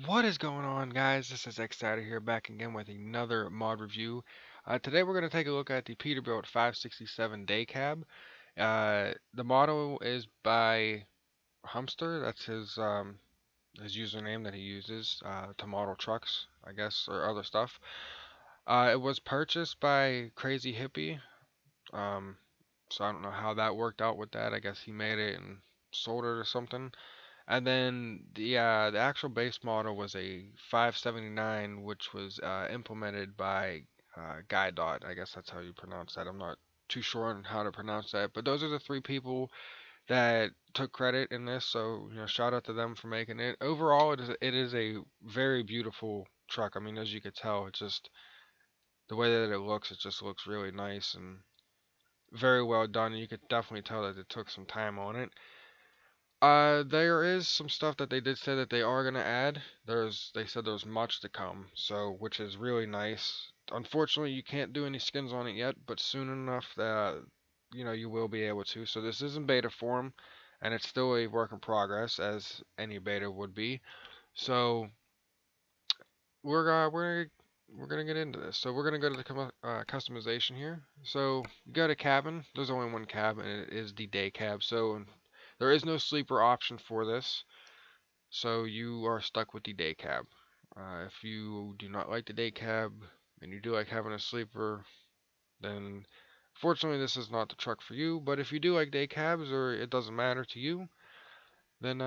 What is going on, guys? This is X out of here, back again with another mod review. Today we're going to take a look at the Peterbilt 567 day cab. The model is by Humster. That's his username that he uses to model trucks, I guess, or other stuff. It was purchased by Krazyhippy. Um, so I don't know how that worked out with that. I guess he made it and sold it or something. And then the actual base model was a 579, which was implemented by guidot. I guess that's how you pronounce that. I'm not too sure on how to pronounce that, but those are the three people that took credit in this. So shout out to them for making it. Overall, it is a very beautiful truck. I mean, as you could tell, it's just the way that it looks. It just looks really nice and very well done. And you could definitely tell that it took some time on it. There is some stuff that they did say that they are gonna add. They said there's much to come, so which is really nice. Unfortunately, you can't do any skins on it yet, but soon enough that you will be able to. So this is in beta form, and it's still a work in progress, as any beta would be. So we're uh, we're we're gonna get into this. So we're gonna go to the customization here. So you go to cabin. There's only one cab, and it is the day cab. So there is no sleeper option for this. So you are stuck with the day cab. If you do not like the day cab and you do like having a sleeper, then fortunately this is not the truck for you. But if you do like day cabs or it doesn't matter to you, then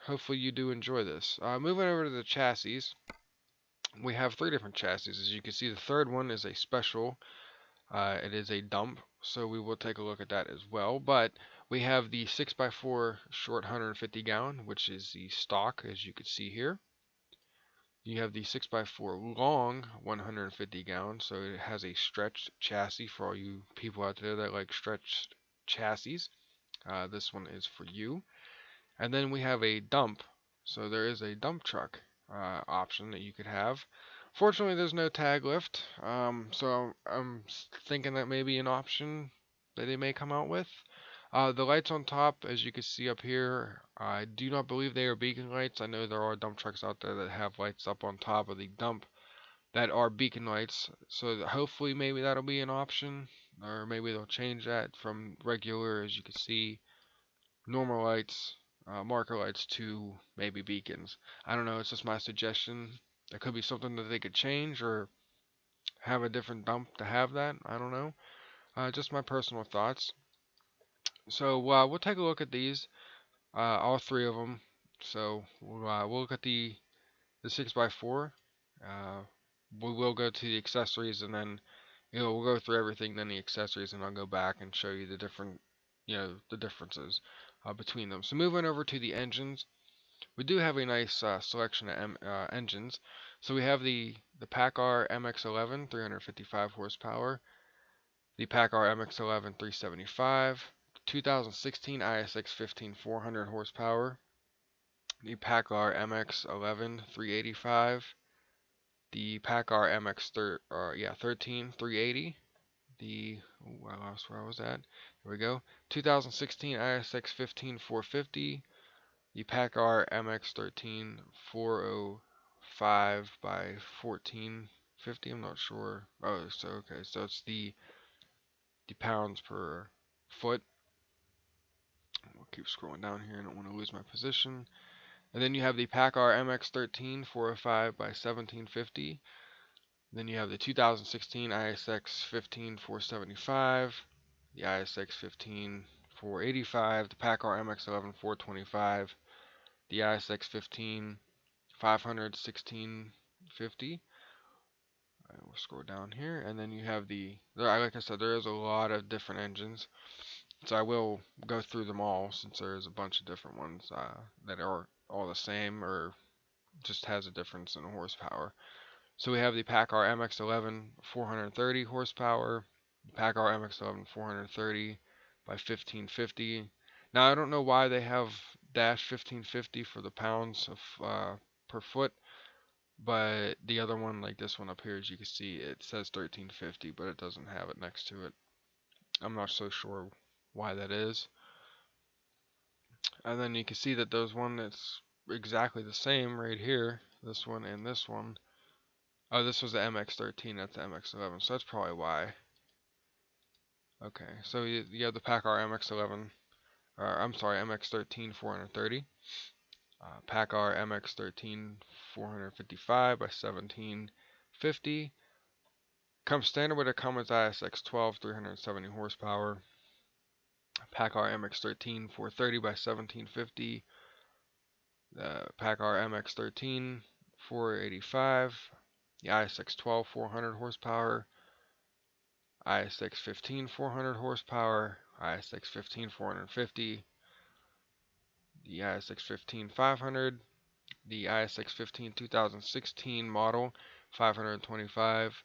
hopefully you do enjoy this. Moving over to the chassis, we have three different chassis. As you can see, the third one is a special. It is a dump, so we will take a look at that as well. But we have the 6x4 short 150 gallon, which is the stock, as you can see here. You have the 6x4 long 150 gallons, so it has a stretched chassis for all you people out there that like stretched chassis. This one is for you. And then we have a dump, so there is a dump truck option that you could have. Fortunately, there's no tag lift, so I'm thinking that may be an option that they may come out with. The lights on top, as you can see up here, I do not believe they are beacon lights. I know there are dump trucks out there that have lights up on top of the dump that are beacon lights. So hopefully maybe that'll be an option, or maybe they'll change that from regular, as you can see, normal lights, marker lights to maybe beacons. I don't know. It's just my suggestion. That could be something that they could change or have a different dump to have that. I don't know. Just my personal thoughts. So we'll take a look at these. All three of them. So we'll look at the 6x4. Uh, we will go to the accessories and then we'll go through everything, then the accessories, and I'll go back and show you the different the differences between them. So moving over to the engines, we do have a nice selection of engines. So we have the PACCAR MX-11 355 horsepower, the PACCAR MX-11 375, 2016 ISX 15 400 horsepower, the PACCAR MX-11 385, the PACCAR MX 13 380, the I lost where I was at. Here we go. 2016 ISX 15 450, the PACCAR MX-13 405 by 1450. I'm not sure. Oh, so okay, so it's the pounds per foot. We'll keep scrolling down here. I don't want to lose my position. And then you have the PACCAR MX-13 405 by 1750. Then you have the 2016 ISX 15 475, the ISX 15 485, the PACCAR MX-11 425, the ISX 15 500 1650. We'll scroll down here, and then you have like I said, there is a lot of different engines. So I will go through them all since there's a bunch of different ones that are all the same or just has a difference in horsepower. So we have the PACCAR MX-11 430 horsepower, the PACCAR MX-11 430 by 1550. Now I don't know why they have dash 1550 for the pounds of per foot, but the other one, like this one up here, as you can see, it says 1350, but it doesn't have it next to it. I'm not so sure why that is. And then you can see that there's one that's exactly the same right here. this one, and this one. Oh, this was the MX-13, that's the MX-11, so that's probably why. Okay, so you have the PACCAR MX-11, or I'm sorry, MX-13 430. PACCAR MX-13 455 by 1750. Comes standard with a Cummins ISX-12 370 horsepower. PACCAR MX-13 430 by 1750. The PACCAR MX-13 485. The ISX-12 400 horsepower. ISX-15 400 horsepower. ISX-15 450. The ISX-15 500. The ISX-15 2016 model 525.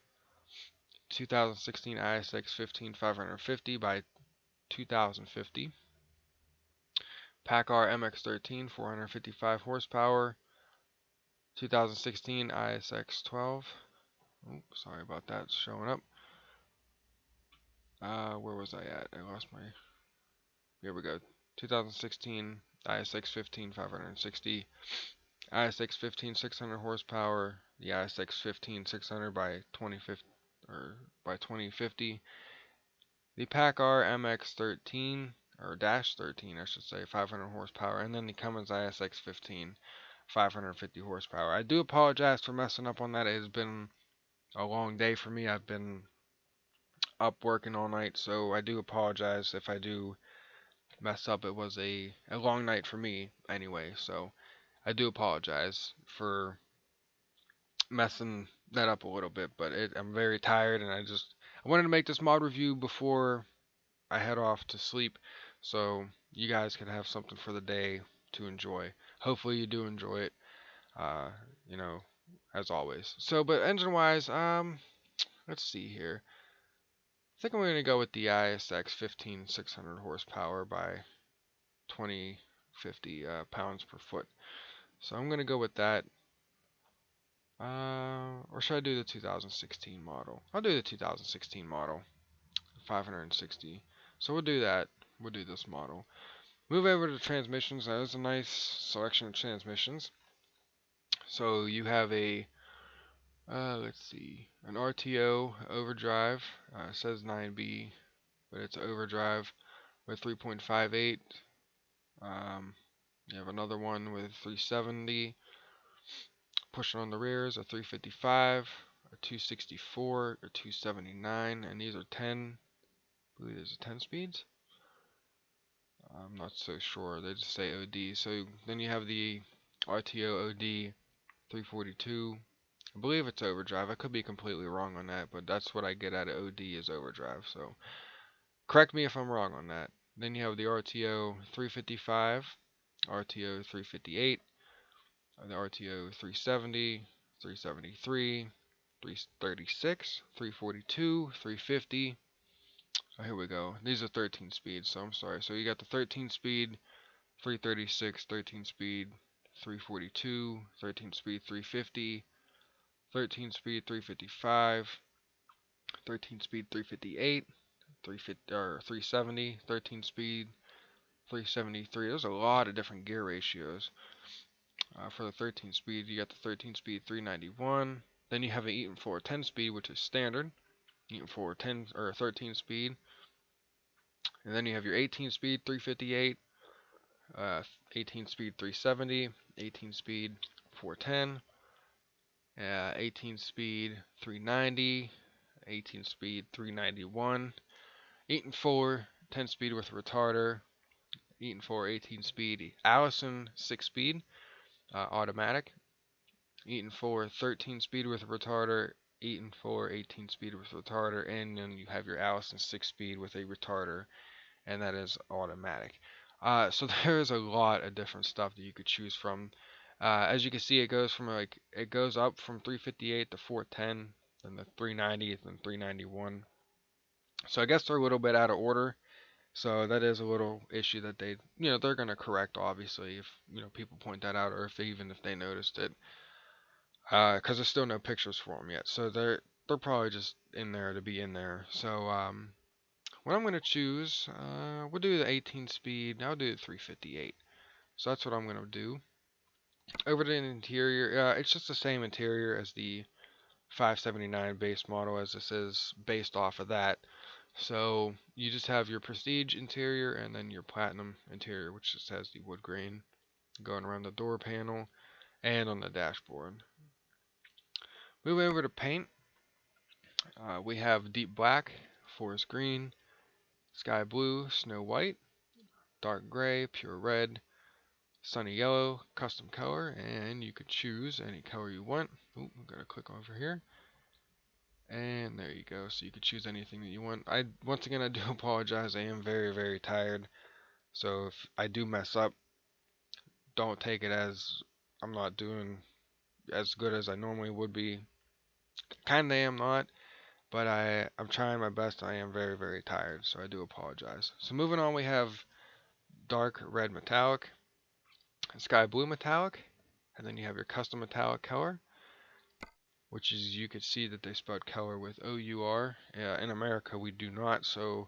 2016 ISX-15 550 by 2050. PACCAR MX-13 455 horsepower. 2016 ISX-12. Oh, sorry about that. It's showing up. Where was I at? I lost my. Here we go. 2016 ISX-15 560. ISX-15 600 horsepower. The ISX-15 600 by 2050. The PACCAR MX-13 or dash 13, I should say, 500 horsepower, and then the Cummins ISX-15 550 horsepower. I do apologize for messing up on that. It has been a long day for me. I've been up working all night, so I do apologize if I do mess up. It was a long night for me anyway, so I do apologize for messing that up a little bit, but I'm very tired, and I wanted to make this mod review before I head off to sleep, so you guys can have something for the day to enjoy. Hopefully you do enjoy it, uh, you know, as always. So, but engine-wise, let's see here. I think I'm going to go with the ISX 15 600 horsepower by 2050 pounds per foot. So I'm going to go with that. Or should I do the 2016 model? I'll do the 2016 model, 560. So we'll do that. We'll do this model. Move over to transmissions. That is a nice selection of transmissions. So you have a, let's see, an RTO overdrive. Says 9B, but it's overdrive with 3.58. You have another one with 370. Pushing on the rears, a 355, a 264, a 279, and these are 10. I believe these are 10 speeds. I'm not so sure. They just say OD. So then you have the RTO OD 342. I believe it's overdrive. I could be completely wrong on that, but that's what I get out of OD is overdrive. So correct me if I'm wrong on that. Then you have the RTO 355, RTO 358, the RTO 370, 373, 336, 342, 350. Oh, here we go. These are 13 speeds, so I'm sorry. So you got the 13 speed, 336, 13 speed, 342, 13 speed, 350, 13 speed, 355, 13 speed, 358, 350 or 370, 13 speed, 373. There's a lot of different gear ratios. For the 13 speed, you got the 13 speed 391. Then you have an Eaton 410 speed, which is standard. Eaton 410 or 13 speed. And then you have your 18 speed 358, 18 speed 370, 18 speed 410, 18 speed 390, 18 speed 391, Eaton 4 10 speed with retarder, Eaton 4 18 speed Allison 6 speed automatic, Eaton 4 13 speed with retarder, Eaton 4 18 speed with retarder, and then you have your Allison 6 speed with a retarder, and that is automatic. So there's a lot of different stuff that you could choose from. As you can see, it goes up from 358 to 410, then the 390, then 391. So I guess they're a little bit out of order. So that is a little issue that they're going to correct, obviously, if people point that out, or if they noticed it, because there's still no pictures for them yet. So they're probably just in there to be in there. So what I'm going to choose, we'll do the 18 speed. I'll do the 358. So that's what I'm going to do. Over to the interior, it's just the same interior as the 579 base model, as this is based off of that. So you just have your prestige interior and then your platinum interior, which just has the wood grain going around the door panel and on the dashboard. Moving over to paint, we have deep black, forest green, sky blue, snow white, dark gray, pure red, sunny yellow, custom color, and you could choose any color you want. Ooh, I'm gonna click over here. And there you go. So you could choose anything that you want. Once again, I do apologize. I am very, very tired. So if I do mess up, don't take it as I'm not doing as good as I normally would be. Kinda am not, but I'm trying my best. I am very, very tired, so I do apologize. So moving on, we have dark red metallic, sky blue metallic, and then you have your custom metallic color, which is, you could see that they spelled color with O-U-R. In America, we do not, so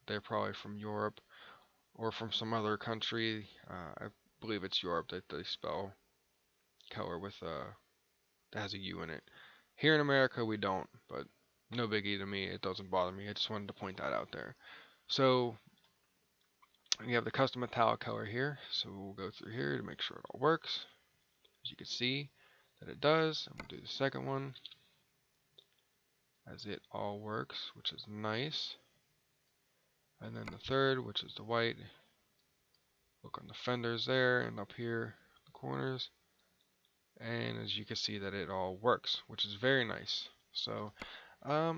they're probably from Europe or from some other country. I believe it's Europe that they spell color with that has a U in it. Here in America, we don't, but no biggie to me. It doesn't bother me. I just wanted to point that out there. So you have the custom metallic color here. So we'll go through here to make sure it all works. As you can see that it does. And we'll do the second one as it all works, which is nice. And then the third, which is the white. Look on the fenders there and up here, the corners. And as you can see that it all works, which is very nice. So, I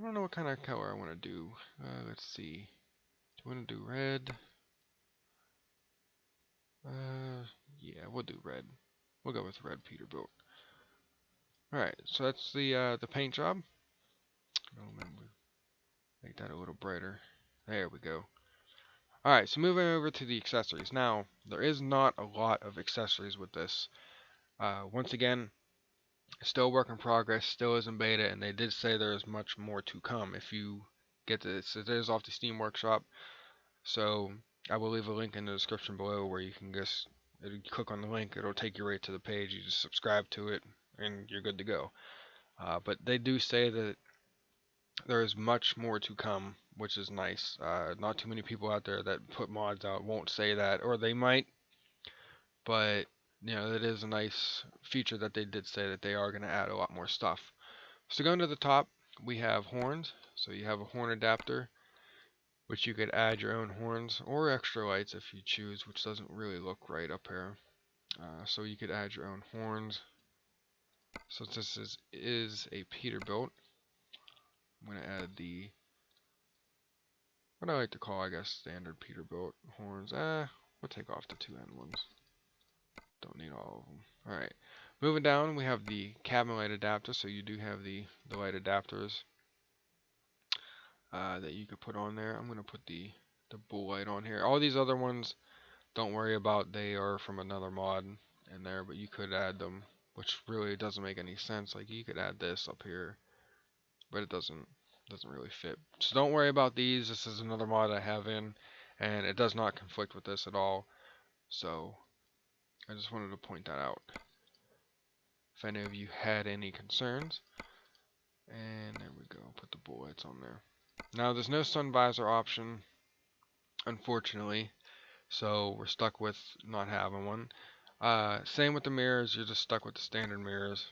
don't know what kind of color I want to do. Let's see. Do you want to do red? Yeah, we'll do red. We'll go with red Peterbilt. Alright, so that's the paint job. Make that a little brighter. There we go. Alright, so moving over to the accessories. Now, there is not a lot of accessories with this. Once again, still work in progress, still is in beta, and they did say there is much more to come if you get this. It is off the Steam Workshop, so I will leave a link in the description below where you can just click on the link. It'll take you right to the page. You just subscribe to it, and you're good to go. But they do say that there is much more to come, which is nice. Not too many people out there that put mods out won't say that, or they might, but you know, it is a nice feature that they did say that they are going to add a lot more stuff. So going to the top, we have horns. So you have a horn adapter, which you could add your own horns or extra lights if you choose, which doesn't really look right up here. So you could add your own horns. So this is a Peterbilt, I'm going to add the, what I like to call, I guess, standard Peterbilt horns. We'll take off the two end ones. Don't need all of them. Alright. Moving down, we have the cabin light adapter. So you do have the light adapters that you could put on there. I'm going to put the bull light on here. All these other ones, don't worry about. They are from another mod in there, but you could add them, which really doesn't make any sense. Like, you could add this up here, but it doesn't really fit. So don't worry about these. This is another mod I have in, and it does not conflict with this at all. So I just wanted to point that out if any of you had any concerns. And there we go, put the bullets on there. Now there's no sun visor option, unfortunately, so we're stuck with not having one. Same with the mirrors, you're just stuck with the standard mirrors,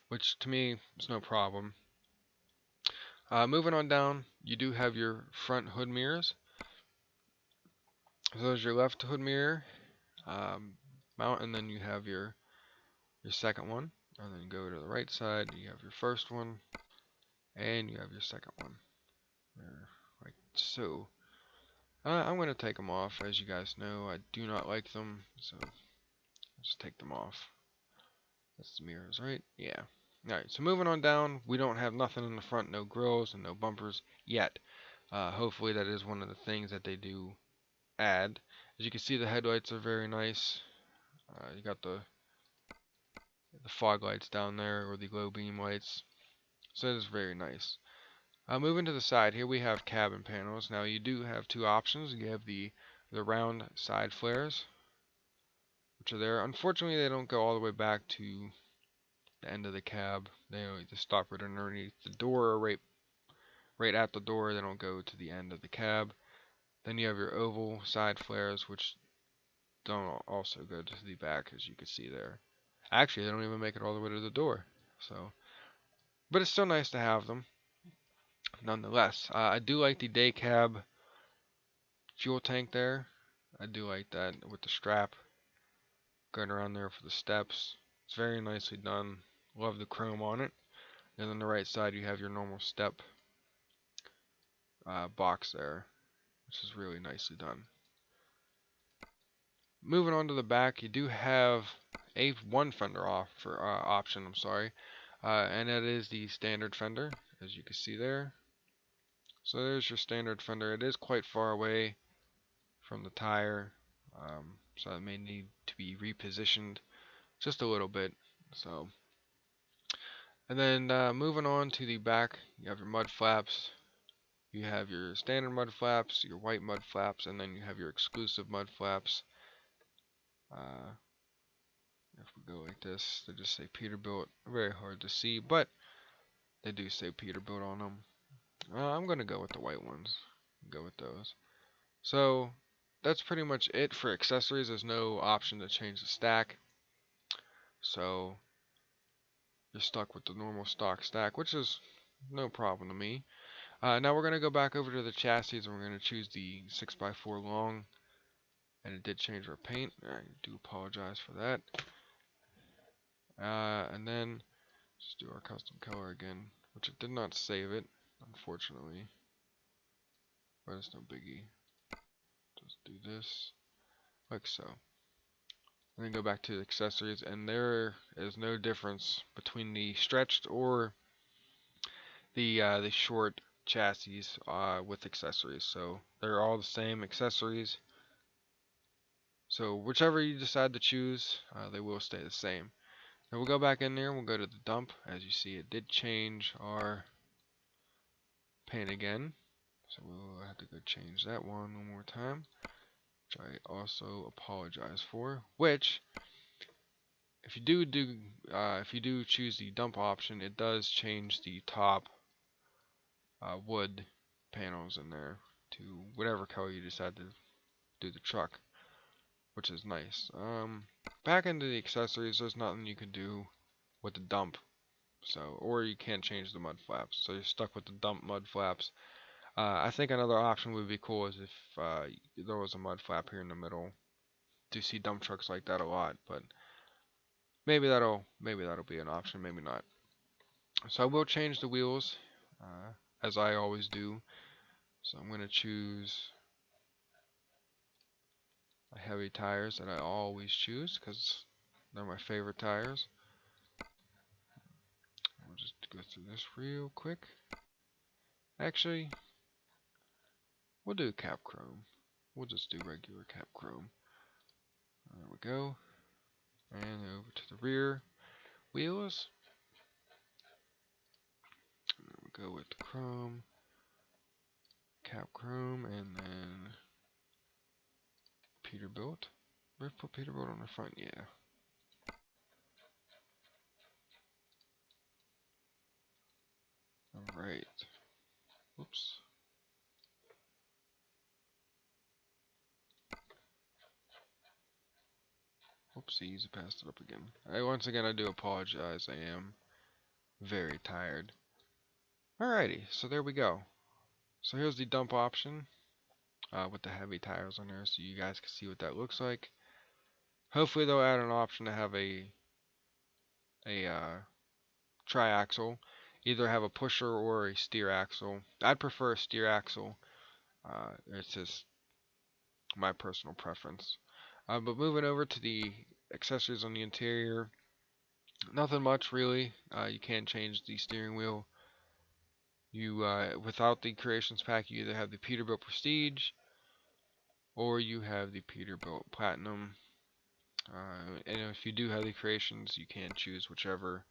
which to me is no problem. Moving on down, you do have your front hood mirrors. So there's your left hood mirror mount, and then you have your second one, and then go to the right side, you have your first one, and you have your second one, there, like so. I'm going to take them off. As you guys know, I do not like them, so I'll just take them off. That's the mirrors, right? Yeah. Alright, so moving on down, we don't have nothing in the front, no grills and no bumpers yet. Hopefully that is one of the things that they do add. As you can see, the headlights are very nice. You got the fog lights down there, or the glow beam lights. So it is very nice. Moving to the side, here we have cabin panels. Now you do have two options. You have the round side flares, which are there. Unfortunately, they don't go all the way back to the end of the cab. They only just stop right underneath the door, or right at the door. They don't go to the end of the cab. Then you have your oval side flares, which don't also go to the back, as you can see there. Actually, they don't even make it all the way to the door. So, but it's still nice to have them, nonetheless. I do like the day cab fuel tank there. I do like that with the strap going around there for the steps. It's very nicely done. Love the chrome on it. And on the right side, you have your normal step box there, which is really nicely done. Moving on to the back, you do have a one fender option. I'm sorry, and that is the standard fender, as you can see there. So there's your standard fender. It is quite far away from the tire, so it may need to be repositioned just a little bit. So, and then moving on to the back, you have your mud flaps. You have your standard mud flaps, your white mud flaps, and then you have your exclusive mud flaps. If we go like this, they just say Peterbilt. Very hard to see, but they do say Peterbilt on them. I'm gonna go with the white ones. Go with those. So that's pretty much it for accessories. There's no option to change the stack, so you're stuck with the normal stock stack, which is no problem to me. Now we're gonna go back over to the chassis, and we're gonna choose the 6x4 long. And it did change our paint. I do apologize for that. And then just do our custom color again, which it did not save it, unfortunately. But it's no biggie. Just do this, like so. And then go back to the accessories, and there is no difference between the stretched or the short chassis with accessories. So they're all the same accessories. So whichever you decide to choose, they will stay the same. Now we'll go back in there and we'll go to the dump. As you see, it did change our paint again. So we'll have to go change that one more time, which I also apologize for. Which, if you do choose the dump option, it does change the top wood panels in there to whatever color you decide to do the truck, which is nice. Back into the accessories, there's nothing you can do with the dump. So, or you can't change the mud flaps. So you're stuck with the dump mud flaps. I think another option would be cool is if there was a mud flap here in the middle. Do see dump trucks like that a lot, but maybe that'll be an option, maybe not. So I will change the wheels, as I always do. So I'm gonna choose my heavy tires that I always choose because they're my favorite tires. We'll just go through this real quick. Actually, we'll do cap chrome. We'll just do regular cap chrome. There we go. And over to the rear wheels. There we go with the chrome, cap chrome, and then Peterbilt. We'll put Peterbilt on the front, yeah. Alright. Oops. Oopsies, I passed it up again. Once again, I do apologize. I am very tired. Alrighty, so there we go. So here's the dump option with the heavy tires on there, so you guys can see what that looks like. Hopefully they'll add an option to have a tri-axle. Either have a pusher or a steer axle. I'd prefer a steer axle. It's just my personal preference. But moving over to the accessories on the interior, nothing much really. You can change the steering wheel. You without the creations pack, you either have the Peterbilt Prestige or you have the Peterbilt Platinum. And if you do have the creations, you can choose whichever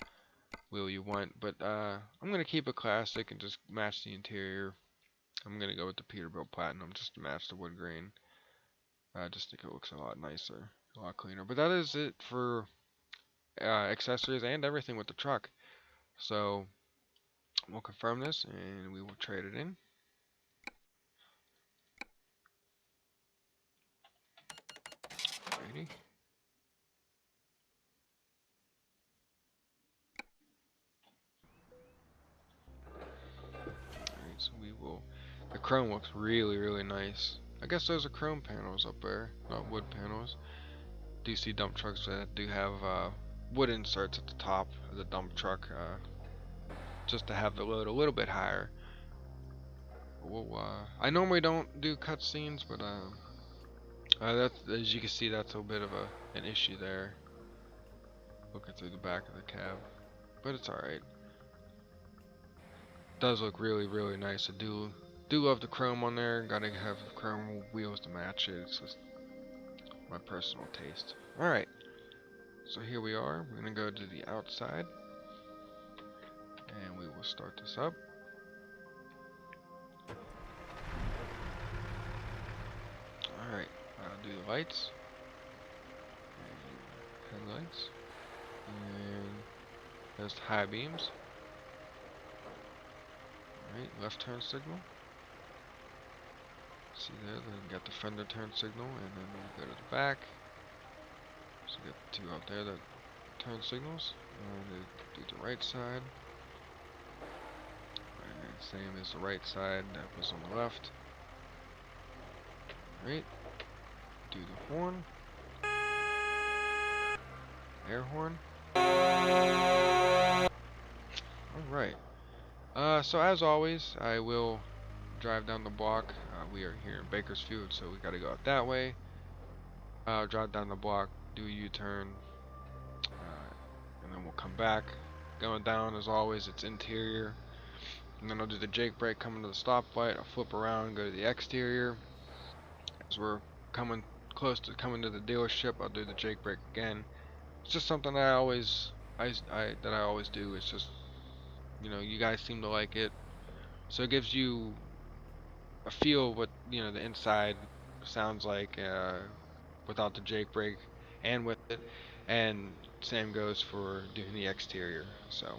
wheel you want. But I'm gonna keep it classic and just match the interior. I'm gonna go with the Peterbilt Platinum just to match the wood grain. I just think it looks a lot nicer. A lot cleaner. But that is it for accessories and everything with the truck. So we'll confirm this and we will trade it in. Alrighty. Alright, so we will. The chrome looks really, really nice. I guess those are chrome panels up there, not wood panels. Do you see dump trucks that do have wood inserts at the top of the dump truck, just to have the load a little bit higher. Well, I normally don't do cutscenes, but that's, as you can see, that's a bit of an issue there. Looking through the back of the cab, but it's alright. Does look really, really nice. I do love the chrome on there. Gotta have chrome wheels to match it. It's just my personal taste. Alright, so here we are. We're gonna go to the outside, and we will start this up. Alright, I'll do the lights, and headlights, and there's the high beams. Alright, left turn signal. See there, then we got the fender turn signal, and then we'll go to the back. So we got the two out there that turn signals, and do the right side. Alright, same as the right side that was on the left. Alright, do the horn. Air horn. Alright. So as always, I will drive down the block. We are here in Bakersfield, so we gotta go out that way. Drive down the block, do a U-turn, and then we'll come back. Going down, as always, it's interior. And then I'll do the Jake brake coming to the stoplight. I'll flip around and go to the exterior. As we're coming close to coming to the dealership, I'll do the Jake brake again. It's just something that I always do. It's just, you know, you guys seem to like it, so it gives you a feel of what, you know, the inside sounds like without the Jake brake and with it, and same goes for doing the exterior. So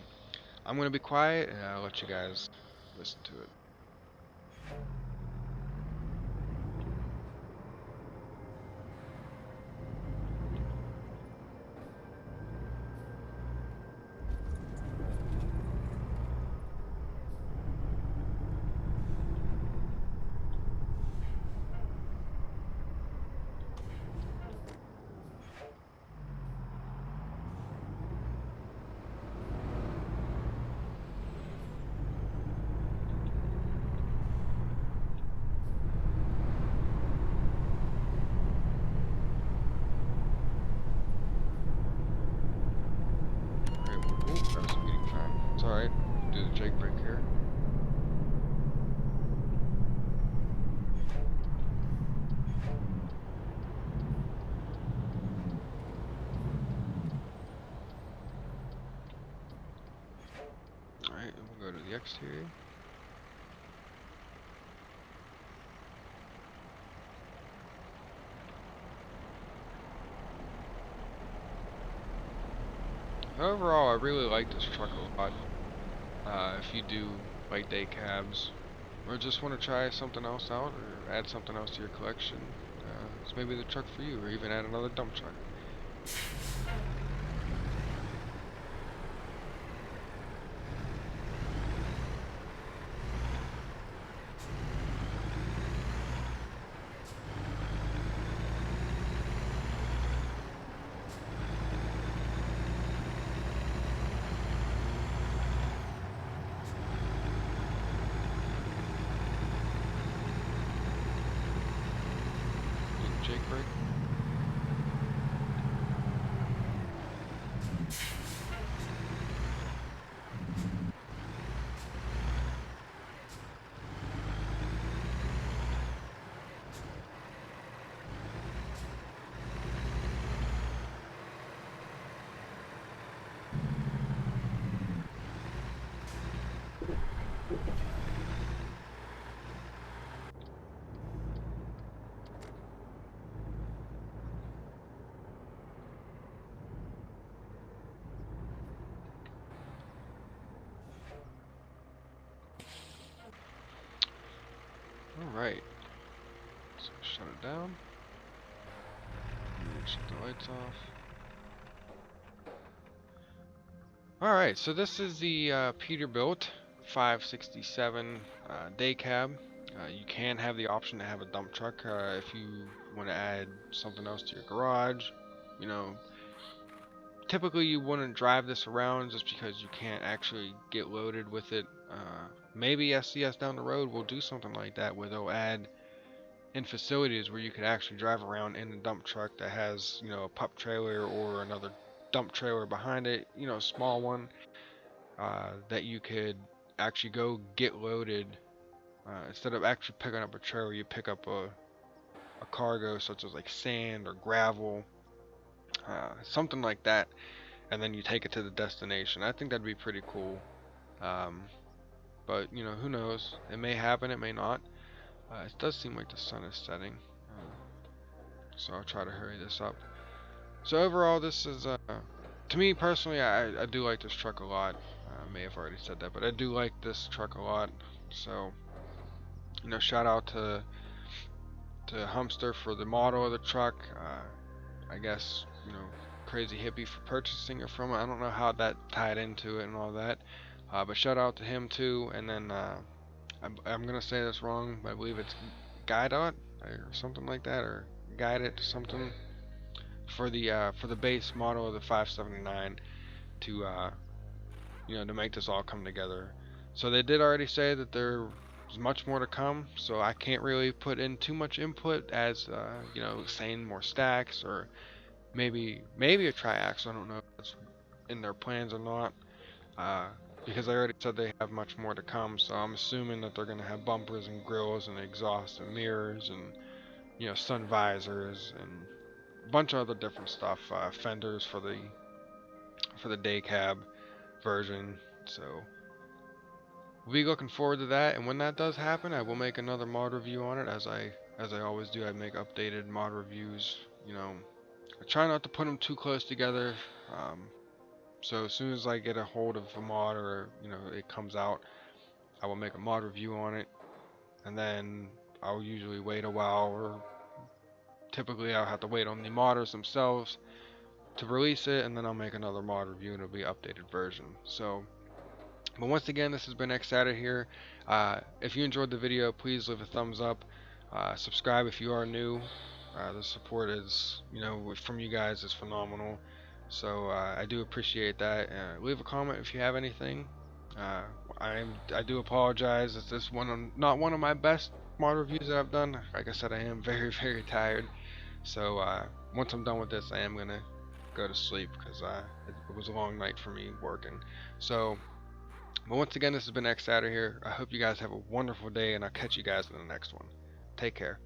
I'm gonna be quiet and I'll let you guys listen to it. It's alright, do the Jake brake here. Alright, and we'll go to the exterior. Overall, I really like this truck a lot. If you do like day cabs, or just want to try something else out, or add something else to your collection, it's maybe the truck for you, or even add another dump truck. Jake brake. shut it down. And shut the lights off. Alright, so this is the Peterbilt 567 day cab. You can have the option to have a dump truck if you want to add something else to your garage. You know, typically you wouldn't drive this around just because you can't actually get loaded with it. Maybe SCS down the road will do something like that where they'll add in facilities where you could actually drive around in a dump truck that has, you know, a pup trailer or another dump trailer behind it, you know, a small one, that you could actually go get loaded. Instead of actually picking up a trailer, you pick up a cargo such as like sand or gravel, something like that, and then you take it to the destination. I think that'd be pretty cool. But you know, who knows? It may happen, it may not. It does seem like the sun is setting, so I'll try to hurry this up. So overall, this is, to me personally, I do like this truck a lot. I may have already said that, but I do like this truck a lot. So, you know, shout out to Humster for the model of the truck. I guess, you know, Krazyhippy for purchasing it from it. I don't know how that tied into it and all that, but shout out to him too. And then I'm gonna say this wrong, but I believe it's guidot or something like that, or guidot something, for the base model of the 579 to you know, to make this all come together. So they did already say that there's much more to come, so I can't really put in too much input as you know, saying more stacks or maybe a tri-axle. I don't know if that's in their plans or not, because I already said they have much more to come. So I'm assuming that they're gonna have bumpers and grills and exhaust and mirrors and, you know, sun visors and a bunch of other different stuff, fenders for the day cab version. So we'll be looking forward to that, and when that does happen, I will make another mod review on it, as I always do. I make updated mod reviews. You know, I try not to put them too close together. So as soon as I get a hold of a mod, or you know, it comes out, I will make a mod review on it, and then I'll usually wait a while, or typically I'll have to wait on the modders themselves to release it, and then I'll make another mod review and it'll be an updated version. So, but once again, this has been Xatter here. If you enjoyed the video, please leave a thumbs up. Subscribe if you are new. The support is, you know, from you guys is phenomenal. So I do appreciate that. Leave a comment if you have anything. I do apologize. It's this not one of my best mod reviews that I've done. Like I said, I am very, very tired. So once I'm done with this, I am gonna go to sleep because it was a long night for me working. So, but once again, this has been Xatter here. I hope you guys have a wonderful day, and I'll catch you guys in the next one. Take care.